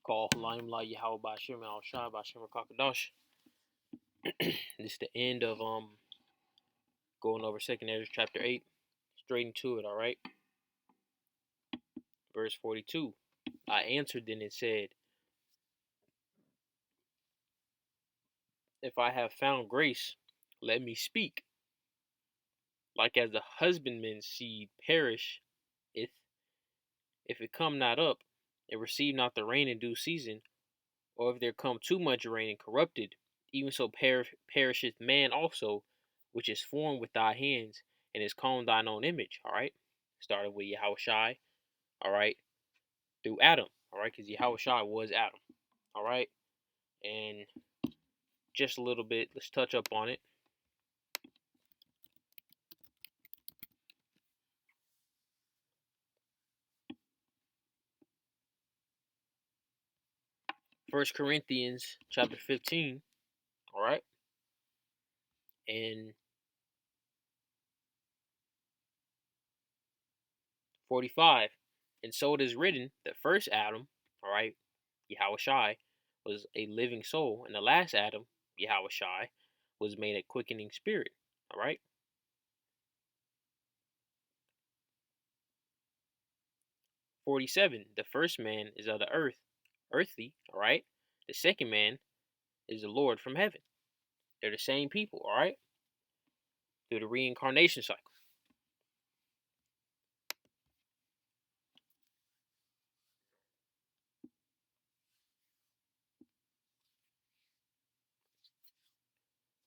Call Halayim La Yahweh Bashim Al Shai Bashim Kakadash. This is the end of going over 2nd Ezra chapter 8. Straight into it, alright? Verse 42. I answered then and said, if I have found grace, let me speak. Like as the husbandman's seed perisheth, if it come not up, and receive not the rain in due season, or if there come too much rain and corrupted, even so perisheth man also, which is formed with thy hands, and is called thine own image. Alright? Started with Yahushai, alright, through Adam, alright, because Yahushai was Adam. Alright? And just a little bit, let's touch up on it. First Corinthians chapter 15, alright, and 45. And so it is written, the first Adam, alright, Yahushai, was a living soul, and the last Adam, Yahushai, was made a quickening spirit. Alright? 47. The first man is of the earth, earthly, alright? The second man is the Lord from heaven. They're the same people, alright? Through the reincarnation cycle.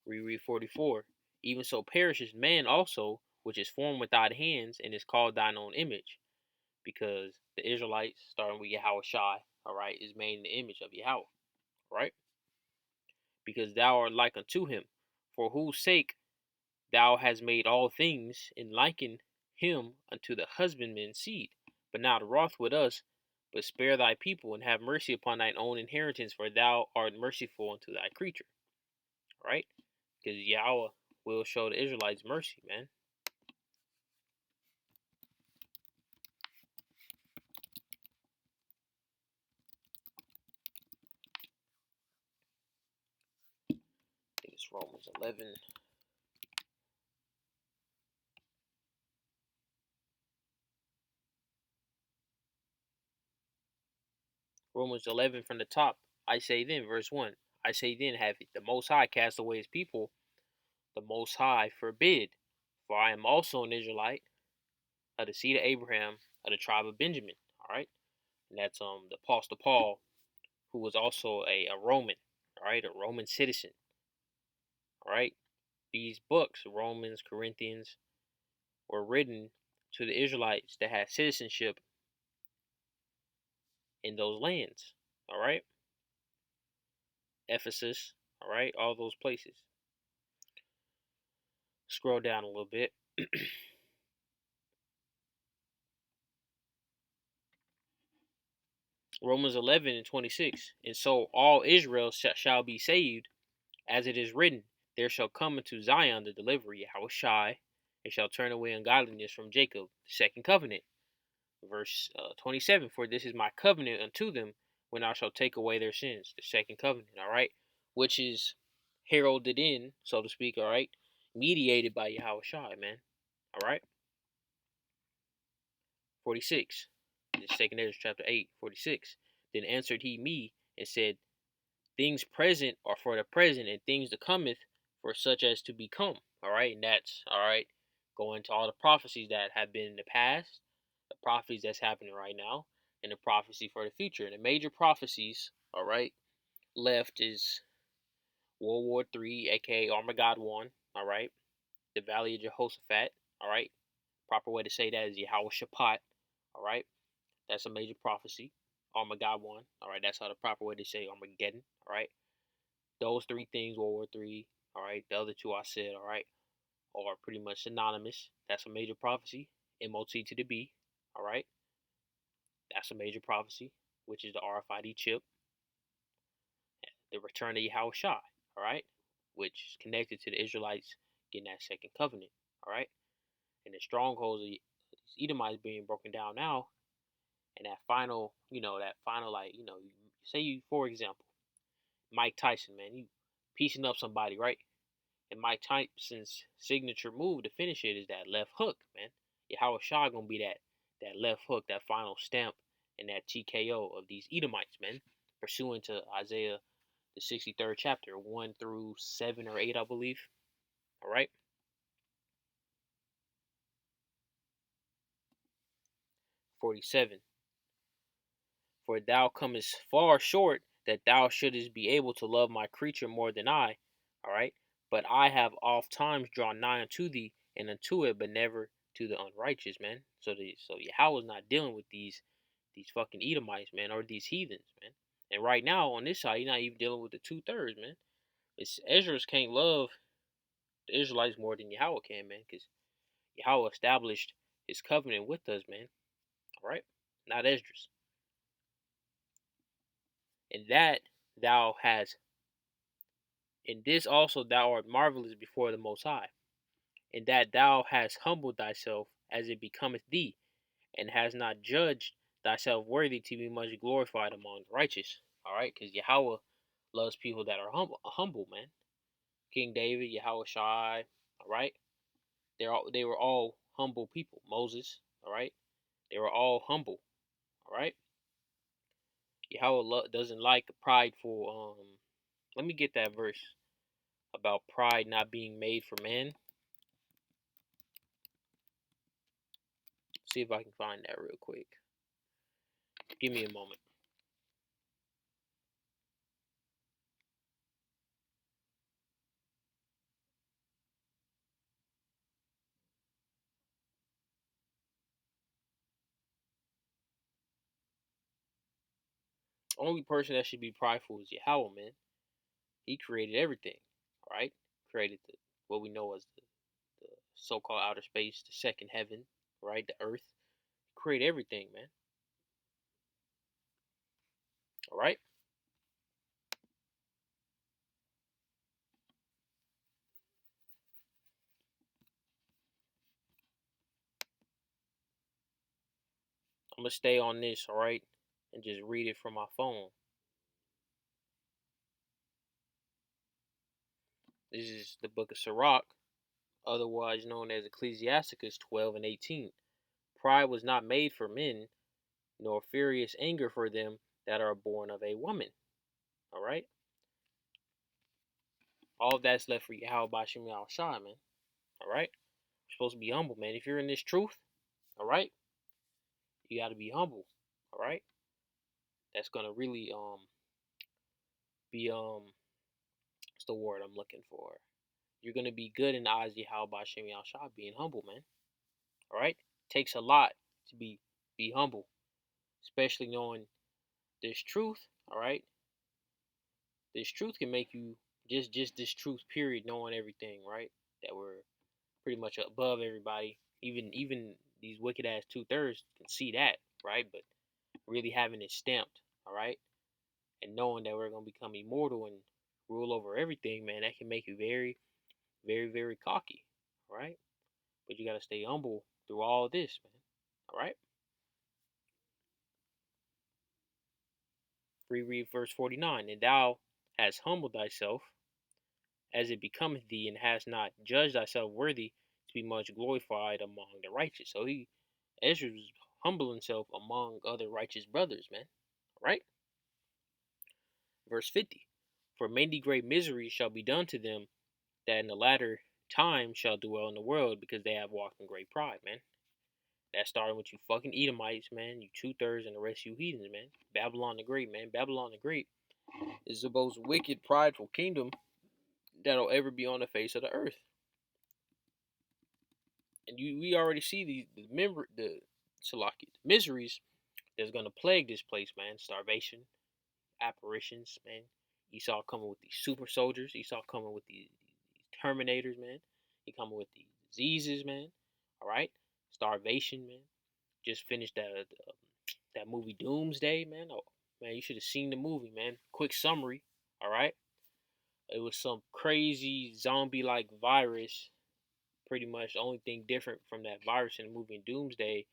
Reread 44. Even so perishes man also, which is formed without hands, and is called thine own image. Because the Israelites, starting with Yahushai, alright, is made in the image of Yahweh, right? Because thou art like unto him, for whose sake thou hast made all things, and likened him unto the husbandman's seed. But now wrath with us, but spare thy people, and have mercy upon thine own inheritance, for thou art merciful unto thy creature. Right? Because Yahweh will show the Israelites mercy, man. I think it's Romans 11. Romans 11 from the top. I say then, verse 1. I say then, have the Most High cast away his people? The Most High forbid. For I am also an Israelite, of the seed of Abraham, of the tribe of Benjamin. All right, and that's the Apostle Paul, who was also a Roman. All right, a Roman citizen. All right, these books, Romans, Corinthians, were written to the Israelites that had citizenship in those lands. All right, Ephesus. All right, all those places. Scroll down a little bit. Romans 11 and 26. And so all Israel shall be saved, as it is written, there shall come into Zion the deliverer, Yahushai, and shall turn away ungodliness from Jacob, the second covenant. Verse 27, for this is my covenant unto them, when I shall take away their sins, the second covenant, all right, which is heralded in, so to speak, all right, mediated by Yahushai, man, all right. 46, this 2nd Ezra chapter 8, 46. Then answered he me and said, things present are for the present, and things to cometh for such as to become. All right, and that's all right. Going to all the prophecies that have been in the past, the prophecies that's happening right now, and the prophecy for the future. And the major prophecies, all right, left is World War III, aka Armageddon 1. All right, the Valley of Jehoshaphat. All right, proper way to say that is Yahweh Shaphat. All right, that's a major prophecy. Armageddon 1. All right, that's how the proper way to say Armageddon. All right. Those three things, World War III, all right, the other two I said, all right, are pretty much synonymous. That's a major prophecy. MOT to the B, all right, that's a major prophecy, which is the RFID chip. The return of Yahushua, all right, which is connected to the Israelites getting that second covenant, all right, and the strongholds of Edomites being broken down now, and that final, like, you say you, for example, Mike Tyson, man, you piecing up somebody, right? And Mike Tyson's signature move to finish it is that left hook, man. Yahweh Shah gonna be that left hook, that final stamp, and that TKO of these Edomites, man. Pursuant to Isaiah the 63rd chapter, 1 through 7 or 8, I believe. All right. 47. For thou comest far short that thou shouldest be able to love my creature more than I. All right. But I have oft times drawn nigh unto thee and unto it, but never to the unrighteous, man. So Yahweh's not dealing with these fucking Edomites, man, or these heathens, man. And right now on this side, he's not even dealing with the 2/3, man. It's Ezra's can't love the Israelites more than Yahweh can, man, because Yahweh established his covenant with us, man. All right, not Esdras. And that thou hast, in this also thou art marvelous before the Most High, in that thou hast humbled thyself as it becometh thee, and hast not judged thyself worthy to be much glorified among the righteous. All right, because Yahweh loves people that are humble, man. King David, Yahweh Shai, all right, they were all humble people. Moses, all right, they were all humble, all right. Yahweh doesn't like a prideful. Let me get that verse about pride not being made for man. See if I can find that real quick. Give me a moment. Only person that should be prideful is Yahweh, man. He created everything, all right? Created what we know as the so-called outer space, the second heaven, right? The earth. Create everything, man. All right. I'm gonna stay on this, all right, and just read it from my phone. This is the book of Sirach, otherwise known as Ecclesiasticus 12 and 18. Pride was not made for men, nor furious anger for them that are born of a woman. All right. All of that's left for Yahweh Bashim Shai, man. All right. You're supposed to be humble, man. If you're in this truth, all right, you got to be humble. All right. That's gonna really be what's the word I'm looking for? You're gonna be good in the eyes of Yahweh Bashim Shai, being humble, man. All right. Takes a lot to be humble, especially knowing this truth. All right. This truth can make you just this truth period, knowing everything, right? That we're pretty much above everybody. Even these wicked ass 2/3 can see that, right? But really having it stamped, all right, and knowing that we're gonna become immortal and rule over everything, man, that can make you very, very, very cocky, all right? But you gotta stay humble through all this, man. All right. Reread verse 49. And thou hast humbled thyself as it becometh thee, and hast not judged thyself worthy to be much glorified among the righteous. So Ezra was humble himself among other righteous brothers, man. Right? Verse 50. For many great miseries shall be done to them that in the latter time shall dwell in the world, because they have walked in great pride, man. That starting with you fucking Edomites, man, you 2/3, and the rest of you heathens, man. Babylon the Great, man. Babylon the Great is the most wicked, prideful kingdom that'll ever be on the face of the earth. And we already see the Salaki, the miseries that's gonna plague this place, man. Starvation, apparitions, man. Esau coming with these super soldiers. Esau coming with these terminators, man. He coming with these diseases, man. All right, starvation, man. Just finished that movie Doomsday, man. Oh man, you should have seen the movie, man. Quick summary. All right, it was some crazy zombie-like virus. Pretty much the only thing different from that virus in the movie Doomsday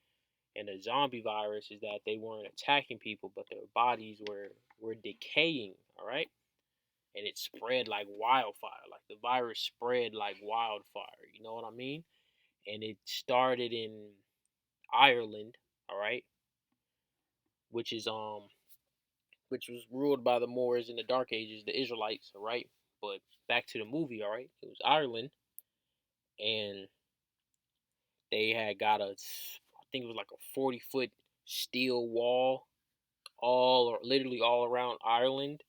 And the zombie virus is that they weren't attacking people, but their bodies were decaying. All right, and it spread like wildfire. Like the virus spread like wildfire. You know what I mean? And it started in Ireland. All right, which is which was ruled by the Moors in the Dark Ages, the Israelites. All right, but back to the movie. All right, it was Ireland, and they had got I think it was like a 40-foot steel wall all or literally all around Ireland,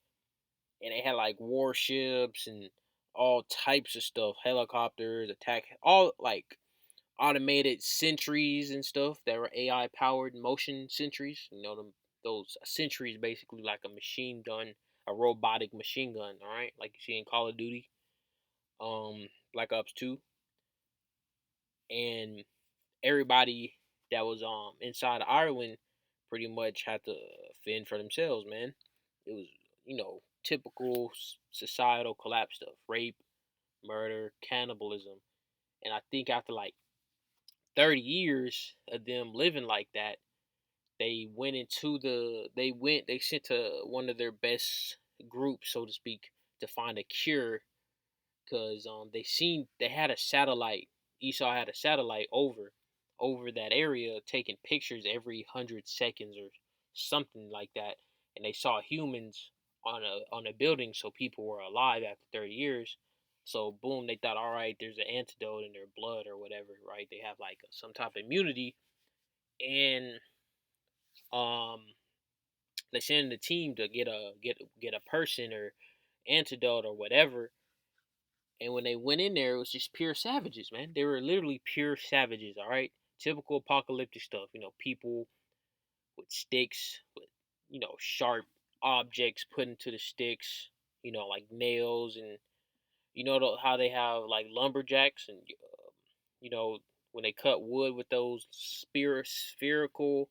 and they had like warships and all types of stuff, helicopters, attack, all like automated sentries and stuff that were AI powered motion sentries. You know them those sentries basically like a machine gun, a robotic machine gun. All right, like you see in Call of Duty, Black Ops 2, and everybody that was inside of Ireland pretty much had to fend for themselves, man. It was, typical societal collapse stuff: rape, murder, cannibalism. And I think after like 30 years of them living like that, they sent to one of their best groups, so to speak, to find a cure because they had a satellite. Esau had a satellite over that area taking pictures every 100 seconds or something like that, and they saw humans on a building, so people were alive after 30 years. So boom, they thought, all right, there's an antidote in their blood or whatever, right? They have like some type of immunity, and um, they send the team to get a person or antidote or whatever. And when they went in there, it was just pure savages, man. They were literally pure savages, all right? Typical apocalyptic stuff, people with sticks, with, sharp objects put into the sticks, like nails and, how they have like lumberjacks and, you know, when they cut wood with those spherical,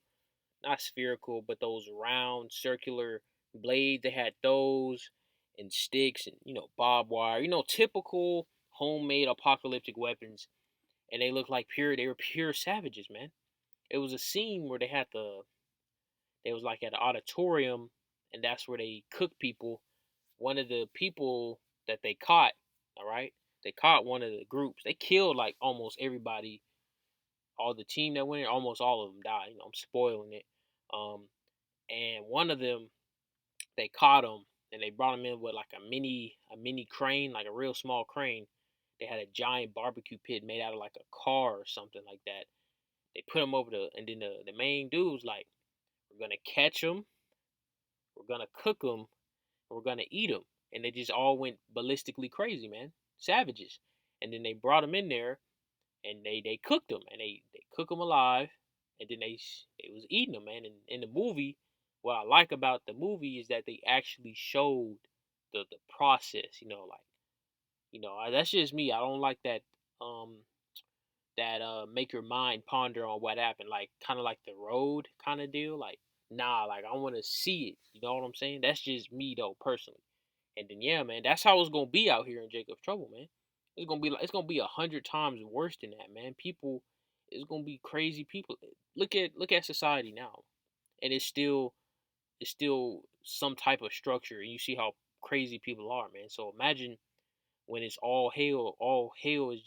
not spherical, but those round circular blades. They had those and sticks and barbed wire. Typical homemade apocalyptic weapons, and they were pure savages, man. It was a scene where they was like at an auditorium, and that's where they cooked people. One of the people that they caught, all right, they caught one of the groups. They killed like almost everybody. All the team that went in, almost all of them died. I'm spoiling it. Um, and one of them, they caught him and they brought him in with like a mini crane, like a real small crane. They had a giant barbecue pit made out of like a car or something like that. They put him over and then the main dude was like, "We're gonna catch him, we're gonna cook him, and we're gonna eat him." And they just all went ballistically crazy, man, savages. And then they brought him in there and they cooked him and they cook him alive, and then they was eating him, man. And in the movie, what I like about the movie is that they actually showed the process. Like that's just me. I don't like um that make your mind ponder on what happened, like kind of like the road kind of deal. Like nah, like I want to see it. You know what I'm saying? That's just me though, personally. And then yeah, man, that's how it's gonna be out here in Jacob's Trouble, man. It's gonna be 100 times worse than that, man. People, it's gonna be crazy people. Look at society now, and it's still some type of structure, and you see how crazy people are, man. So imagine when it's all hell is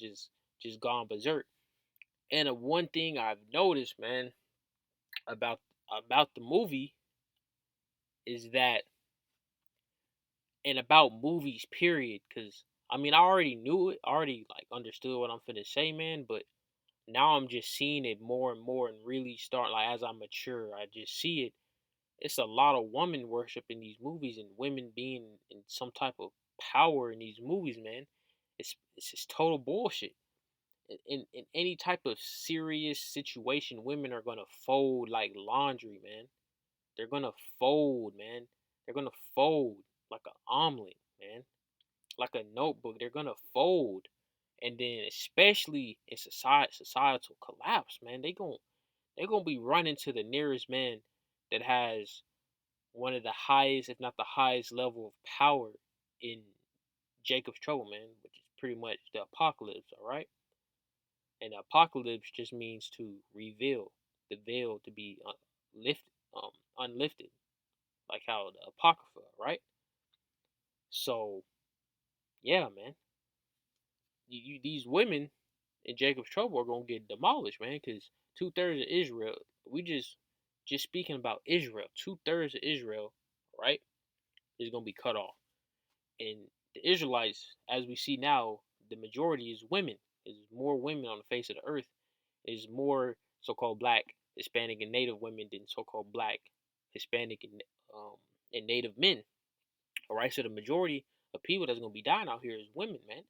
just gone berserk. And one thing I've noticed, man, about the movie is that, and about movies, period, because I mean I already knew it, I already like understood what I'm finna say, man, but now I'm just seeing it more and more and really start like as I mature, I just see it. It's a lot of woman worship in these movies and women being in some type of power in these movies, man. It's just total bullshit. In any type of serious situation, women are gonna fold like laundry, man. They're gonna fold, man. They're gonna fold like an omelet, man. Like a notebook. They're gonna fold. And then especially in societal collapse, man, they gonna be running to the nearest man that has one of the highest, if not the highest level of power in Jacob's Trouble, man, which is pretty much the apocalypse, all right? And the apocalypse just means to reveal. the veil to be lifted, unlifted, like how the Apocrypha, right? So yeah, man, these women in Jacob's trouble are gonna get demolished, man, because 2/3 of Israel, we just speaking about Israel, 2/3 of Israel, right, is gonna be cut off, and the Israelites, as we see now, the majority is women. There's more women on the face of the earth. There's more so-called black, Hispanic, and Native women than so-called black, Hispanic, and Native men. All right, so the majority of people that's gonna be dying out here is women, man.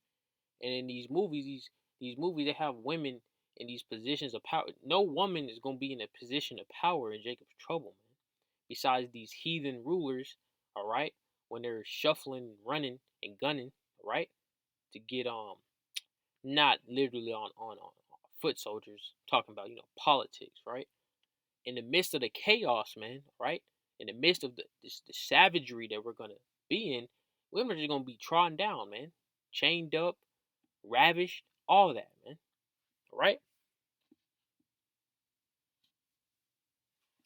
And in these movies, these movies, they have women in these positions of power. No woman is gonna be in a position of power in Jacob's trouble, man. Besides these heathen rulers, all right, when they're shuffling, running, and gunning, all right, to get not literally on foot soldiers, talking about politics, right? In the midst of the chaos, man, right? In the midst of the savagery that we're gonna be in, women are just gonna be trodden down, man, chained up, ravished, all of that, man. All right.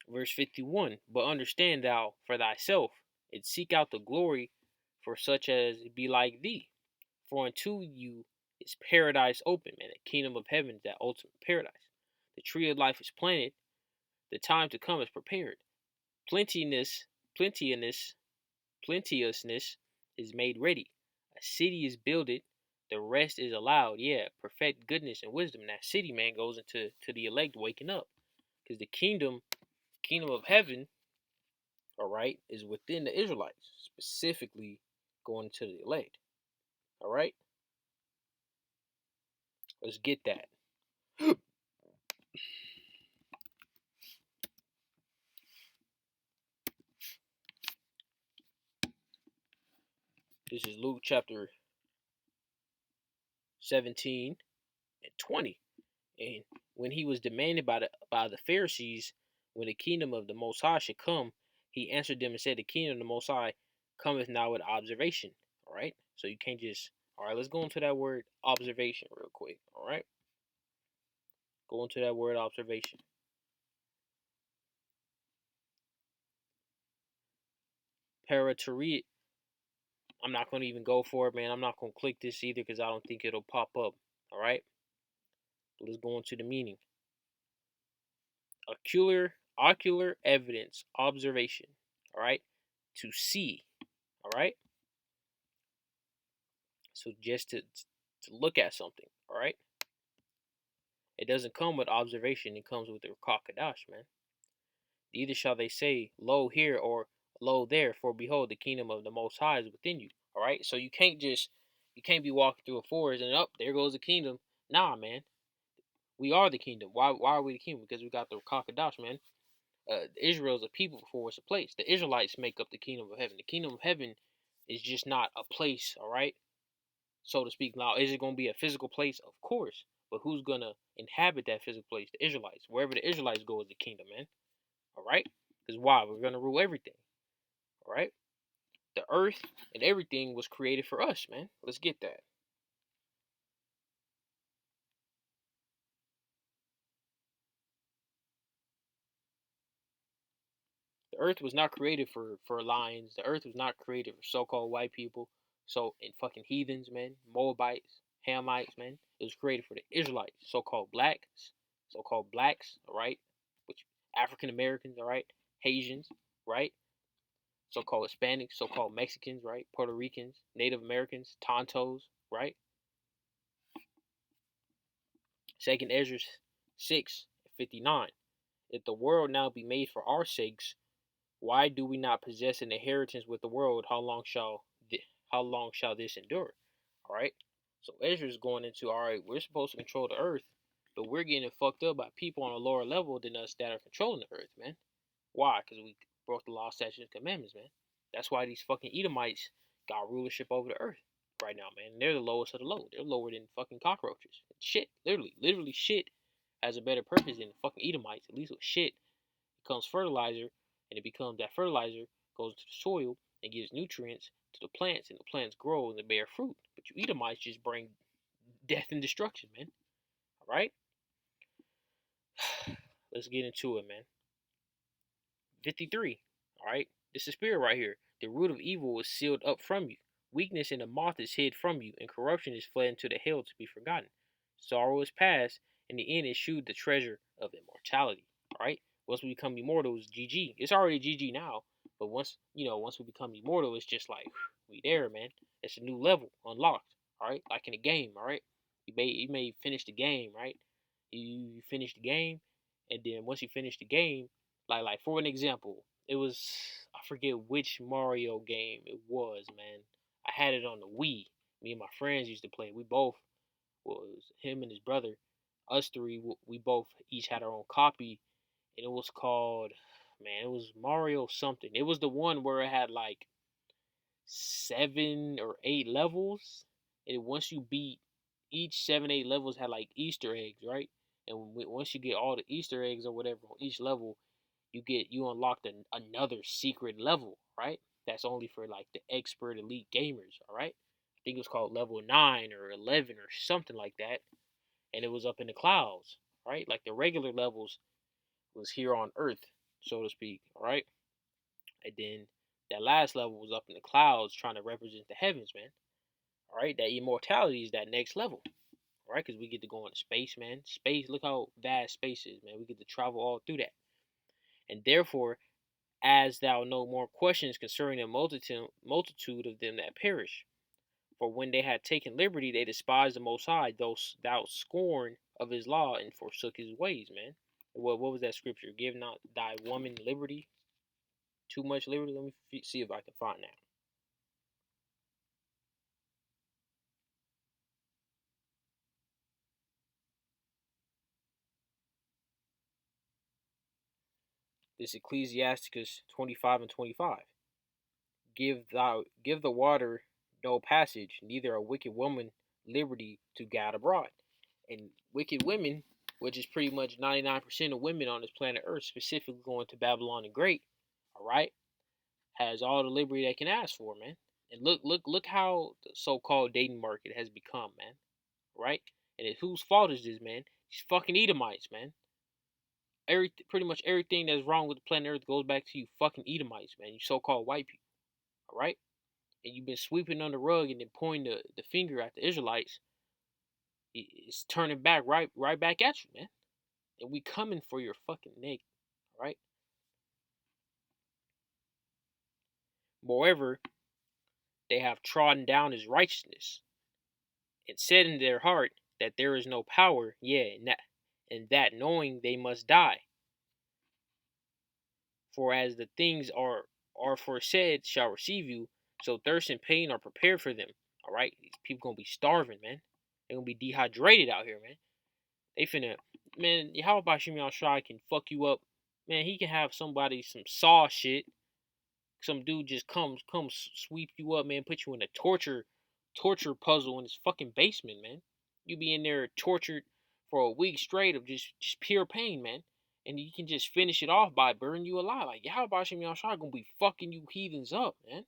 Verse 51. But understand thou for thyself, and seek out the glory for such as be like thee. For unto you is paradise open, man. The kingdom of heaven is that ultimate paradise. The tree of life is planted. The time to come is prepared. Plenteousness, plenteousness, plenteousness is made ready. A city is builded. The rest is allowed. Yeah, perfect goodness and wisdom. That city, man, goes into the elect waking up, because the kingdom of heaven, all right, is within the Israelites, specifically going to the elect. All right, let's get that. This is Luke chapter 17 and 20. And when he was demanded by the Pharisees when the kingdom of the Most High should come, he answered them and said, "The kingdom of the Most High cometh now with observation." All right, so you can't just. All right, let's go into that word observation real quick. All right, go into that word observation. Parateria. I'm not going to even go for it, man. I'm not going to click this either because I don't think it'll pop up. All right, but let's go into the meaning. Ocular evidence, observation. All right, to see. All right, so just to look at something. All right, it doesn't come with observation. It comes with the Rakakadash, man. Neither shall they say, "Lo here," or "Lo there," for behold, the kingdom of the Most High is within you. All right, so you can't be walking through a forest and up there goes the kingdom. Nah, man, we are the kingdom. Why are we the kingdom? Because we got the Rakakadash, man. Israel is a people before it's a place. The Israelites make up the kingdom of heaven. The kingdom of heaven is just not a place, all right, so to speak. Now, is it going to be a physical place? Of course. But who's going to inhabit that physical place? The Israelites. Wherever the Israelites go is the kingdom, man. All right? Because why? We're going to rule everything. All right? The earth and everything was created for us, man. Let's get that. The earth was not created for lions. The earth was not created for so-called white people. So, and fucking heathens, man. Moabites, Hamites, man. It was created for the Israelites, so-called blacks, all right? Which African Americans, all right? Haitians, right? So-called Hispanics, so-called Mexicans, right? Puerto Ricans, Native Americans, Tontos, right? Second Ezra 6:59. If the world now be made for our sakes, why do we not possess an inheritance with the world? How long shall this endure? All right. So Ezra is going into, all right, we're supposed to control the earth, but we're getting fucked up by people on a lower level than us that are controlling the earth, man. Why? Because we broke the law, statutes, and commandments, man. That's why these fucking Edomites got rulership over the earth right now, man. They're the lowest of the low. They're lower than fucking cockroaches. Shit, literally shit has a better purpose than the fucking Edomites. At least with shit, it becomes fertilizer, and it becomes that fertilizer goes to the soil and gives nutrients to the plants, and the plants grow and they bear fruit. But you Edomites just bring death and destruction, man. All right. Let's get into it, man. 53. All right. This is spirit right here. The root of evil is sealed up from you. Weakness in the moth is hid from you, and corruption is fled into the hell to be forgotten. Sorrow is past, and the end is shewed the treasure of immortality. All right. Once we become immortal, it's GG. It's already GG now, but once we become immortal, it's just like we there, man. It's a new level unlocked. All right, like in a game. All right, you may finish the game, right? You finish the game, and then once you finish the game, like for an example, it was I forget which Mario game it was, man. I had it on the Wii. Me and my friends used to play. We both was him and his brother. Us three, we both each had our own copy, and it was called, man, it was Mario something. It was the one where it had like 7 or 8 levels, and once you beat each 7, 8 levels had like Easter eggs, right? And once you get all the Easter eggs or whatever on each level, you unlocked another secret level, right? That's only for like the expert elite gamers, all right? I think it was called level 9 or 11 or something like that, and it was up in the clouds, right? Like the regular levels was here on Earth, so to speak, all right? And then that last level was up in the clouds, trying to represent the heavens, man. All right, that immortality is that next level, all right? Because we get to go into space, man. Space, look how vast space is, man. We get to travel all through that, and therefore as thou no more questions concerning the multitude of them that perish. For when they had taken liberty, they despised the Most High, thou scorn of his law, and forsook his ways, man. What was that scripture? Give not thy woman liberty, too much liberty. Let me see if I can find that. This Ecclesiasticus 25:25. Give the water no passage, neither a wicked woman liberty to guide abroad. And wicked women, which is pretty much 99% of women on this planet Earth, specifically going to Babylon the Great, all right, has all the liberty they can ask for, man. And look how the so-called dating market has become, man. Right? And whose fault is this, man? These fucking Edomites, man. Pretty much everything that's wrong with the planet Earth goes back to you fucking Edomites, man. You so-called white people, all right? And you've been sweeping on the rug and then pointing the finger at the Israelites. It's turning back right back at you, man. And we coming for your fucking neck, all right? Moreover, they have trodden down his righteousness and said in their heart that there is no power, yea, and that knowing they must die. For as the things are foresaid shall receive you, so thirst and pain are prepared for them. All right, these people gonna be starving, man. They're gonna be dehydrated out here, man. They finna, man. How about Shimon Shai can fuck you up, man? He can have somebody some saw shit. Some dude just comes sweep you up, man. Put you in a torture puzzle in his fucking basement, man. You be in there tortured for a week straight of just pure pain, man. And you can just finish it off by burning you alive. Like, how about Shimon Shai gonna be fucking you heathens up, man?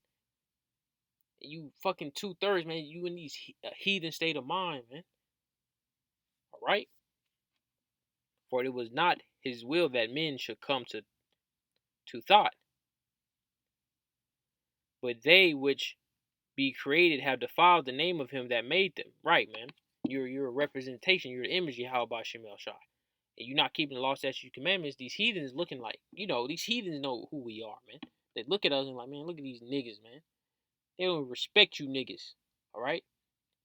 You fucking 2/3, man. You in these heathen state of mind, man. All right. For it was not his will that men should come to thought, but they which be created have defiled the name of him that made them. Right, man. You're a representation. You're the image of Yahweh Shemel Shai. And you're not keeping the law, statutes, commandments. These heathens looking like, these heathens know who we are, man. They look at us and like, man, look at these niggas, man. They don't respect you niggas. All right?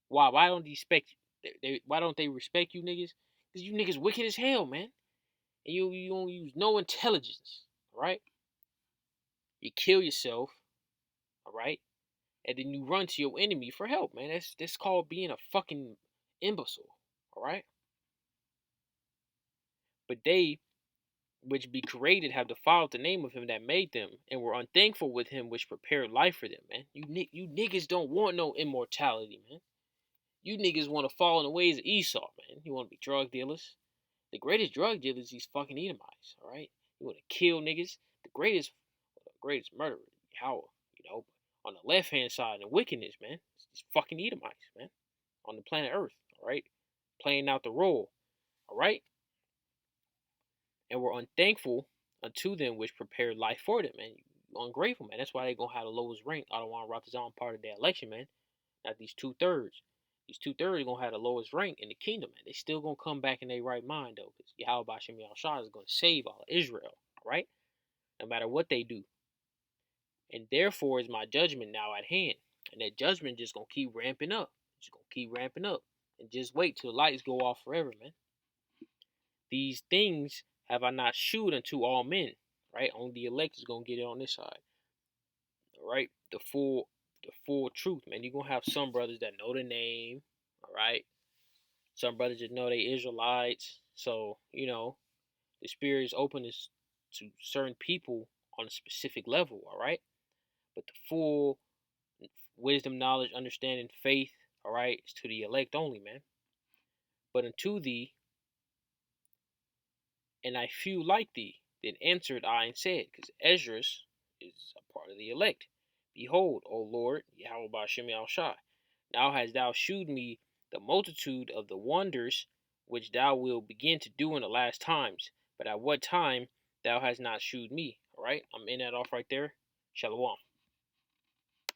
Why? Why don't they respect you? Why don't they respect you niggas? Because you niggas wicked as hell, man. And you don't use no intelligence. All right? You kill yourself. All right? And then you run to your enemy for help, man. That's called being a fucking imbecile. All right. But they which be created have defiled the name of him that made them, and were unthankful with him which prepared life for them, man. You niggas don't want no immortality, man. You niggas want to fall in the ways of Esau, man. You want to be drug dealers. The greatest drug dealers, these fucking Edomites, all right. You want to kill niggas. The greatest murderer, how on the left hand side, the wickedness, man. It's fucking Edomites, man, on the planet Earth, all right, playing out the role, all right. and were unthankful unto them which prepared life for them, man. Ungrateful, man. That's why they gonna have the lowest rank. I don't want Ratazan part of the election, man. Not these 2/3. These 2/3 gonna have the lowest rank in the kingdom, man. They still gonna come back in their right mind though, because Yahweh Bashem Yahushua is gonna save all of Israel, right? No matter what they do. And therefore is my judgment now at hand. And that judgment just gonna keep ramping up. Just gonna keep ramping up. And just wait till the lights go off forever, man. These things have I not shewed unto all men, right? Only the elect is gonna get it on this side. All right, the full truth, man. You're gonna have some brothers that know the name, all right. Some brothers that know they Israelites. So, the spirit is open to certain people on a specific level, all right. But the full wisdom, knowledge, understanding, faith, all right, is to the elect only, man. But unto thee, and I few like thee. Then answered I and said, because Esdras is a part of the elect. Behold, O Lord, Yahweh Bashem Shai, now hast thou shewed me the multitude of the wonders which thou wilt begin to do in the last times, but at what time thou hast not shewed me. All right, I'm in that off right there. Shalom.